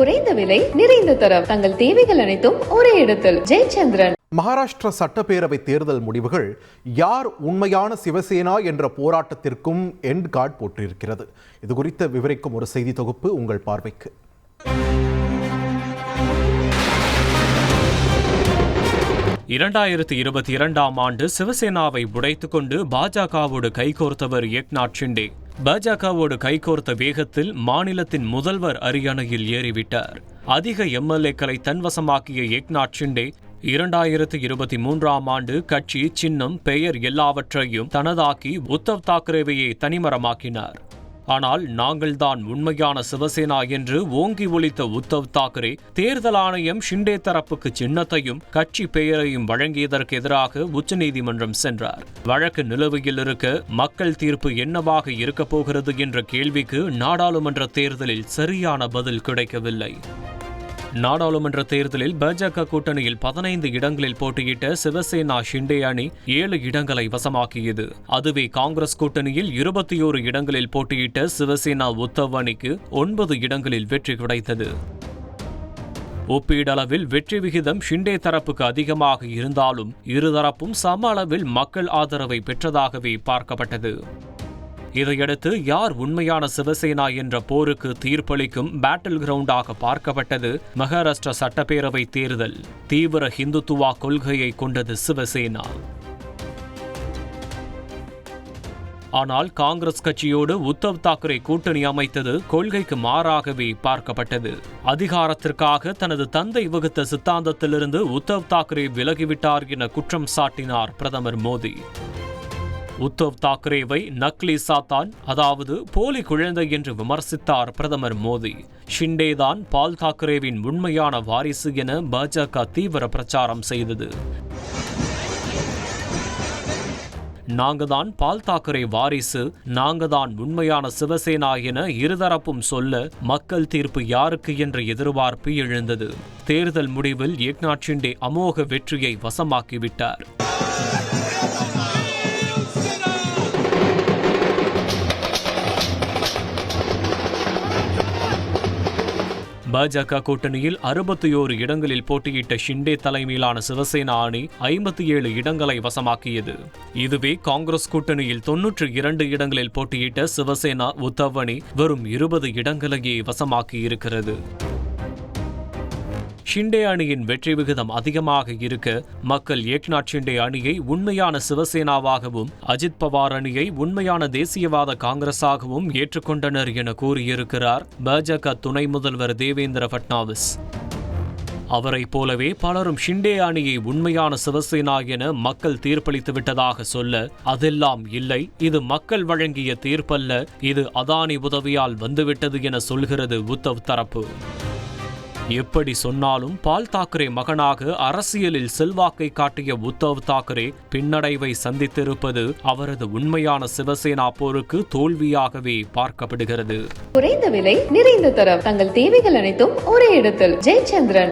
குறைந்த விலை நிறைந்த தரம் தங்கள் தேவைகள் அனைத்தும் ஒரே இடத்தில். ஜெயச்சந்திரன். மகாராஷ்டிரா சட்டப்பேரவை தேர்தல் முடிவுகள் யார் உண்மையான சிவசேனா என்ற போராட்டத்திற்கும் எண்ட் கார்டு போட்டிருக்கிறது. இது குறித்து விவரிக்கும் ஒரு செய்தி தொகுப்பு உங்கள் பார்வைக்கு. இரண்டாயிரத்து 22ஆம் ஆண்டு சிவசேனாவை உடைத்துக் கொண்டு பாஜகவோடு கைகோர்த்தவர் ஏக்நாத் ஷிண்டே. பாஜகவோடு கைகோர்த்த வேகத்தில் மாநிலத்தின் முதல்வர் அரியணையில் ஏறிவிட்டார். அதிக எம்எல்ஏக்களை தன்வசமாக்கிய ஏக்நாத் ஷிண்டே 2023ஆம் ஆண்டு கட்சி, சின்னம், பெயர் எல்லாவற்றையும் தனதாக்கி உத்தவ் தாக்கரேவையை தனிமரமாக்கினார். ஆனால் நாங்கள்தான் உண்மையான சிவசேனா என்று ஓங்கி ஒலித்த உத்தவ் தாக்கரே தேர்தல் ஆணையம் ஷிண்டே தரப்புக்கு சின்னத்தையும் கட்சி பெயரையும் வழங்கியதற்கு எதிராக உச்சநீதிமன்றம் சென்றார். வழக்கு நிலுவையில் இருக்க மக்கள் தீர்ப்பு என்னவாக இருக்கப் போகிறது என்ற கேள்விக்கு நாடாளுமன்ற தேர்தலில் சரியான பதில் கிடைக்கவில்லை. நாடாளுமன்ற தேர்தலில் பாஜக கூட்டணியில் 15 இடங்களில் போட்டியிட்ட சிவசேனா ஷிண்டே அணி 7 இடங்களை வசமாக்கியது. அதுவே காங்கிரஸ் கூட்டணியில் 21 இடங்களில் போட்டியிட்ட சிவசேனா உத்தவ் அணிக்கு 9 இடங்களில் வெற்றி கிடைத்தது. ஒப்பீடளவில் வெற்றி விகிதம் ஷிண்டே தரப்புக்கு அதிகமாக இருந்தாலும் இருதரப்பும் சம அளவில் மக்கள் ஆதரவை பெற்றதாகவே பார்க்கப்பட்டது. இதையடுத்து யார் உண்மையான சிவசேனா என்ற போருக்கு தீர்ப்பளிக்கும் பேட்டில் கிரவுண்டாக பார்க்கப்பட்டது மகாராஷ்டிரா சட்டப்பேரவை தேர்தல். தீவிர ஹிந்துத்துவா கொள்கையை கொண்டது சிவசேனா. ஆனால் காங்கிரஸ் கட்சியோடு உத்தவ் தாக்கரே கூட்டணி அமைத்தது கொள்கைக்கு மாறாகவே பார்க்கப்பட்டது. அதிகாரத்திற்காக தனது தந்தை வகுத்த சித்தாந்தத்திலிருந்து உத்தவ் தாக்கரே விலகிவிட்டார் என குற்றம் சாட்டினார் பிரதமர் மோடி. உத்தவ் தாக்கரேவை நக்லி சாத்தான், அதாவது போலி குழந்தை என்று விமர்சித்தார் பிரதமர் மோடி. ஷிண்டேதான் பால் தாக்கரேவின் உண்மையான வாரிசு என பாஜக தீவிர பிரச்சாரம் செய்தது. நாங்கதான் பால் தாக்கரே வாரிசு, நாங்கதான் உண்மையான சிவசேனா என இருதரப்பும் சொல்ல மக்கள் தீர்ப்பு யாருக்கு என்ற எதிர்பார்ப்பு எழுந்தது. தேர்தல் முடிவில் ஏக்நாத் ஷிண்டே அமோக வெற்றியை வசமாக்கிவிட்டார். பாஜக கூட்டணியில் 61 இடங்களில் போட்டியிட்ட ஷிண்டே தலைமையிலான சிவசேனா அணி 57 இடங்களை வசமாக்கியது. இதுவே காங்கிரஸ் கூட்டணியில் 92 இடங்களில் போட்டியிட்ட சிவசேனா உத்தவ் அணி வெறும் 20 இடங்களையே வசமாக்கியிருக்கிறது. ஷிண்டே அணியின் வெற்றி விகிதம் அதிகமாக இருக்க மக்கள் ஏக்நாத் ஷிண்டே அணியை உண்மையான சிவசேனாவாகவும் அஜித் பவார் அணியை உண்மையான தேசியவாத காங்கிரஸாகவும் ஏற்றுக்கொண்டனர் என கூறியிருக்கிறார் பாஜக துணை முதல்வர் தேவேந்திர பட்னாவிஸ். அவரை போலவே பலரும் ஷிண்டே அணியை உண்மையான சிவசேனா என மக்கள் தீர்ப்பளித்து விட்டதாக சொல்ல, அதெல்லாம் இல்லை, இது மக்கள் வழங்கிய தீர்ப்பல்ல, இது அதானி உதவியால் வந்துவிட்டது என சொல்கிறது உத்தவ் தரப்பு. எப்படி சொன்னாலும் பால் தாக்கரே மகனாக அரசியலில் செல்வாக்கை காட்டிய உத்தவ் தாக்கரே பின்னடைவை சந்தித்திருப்பது அவரது உண்மையான சிவசேனா போருக்கு தோல்வியாகவே பார்க்கப்படுகிறது. குறைந்த விலை நிறைந்த தரம் தங்கள் தேவைகள் அனைத்தும் ஒரே இடத்தில். ஜெயச்சந்திரன்.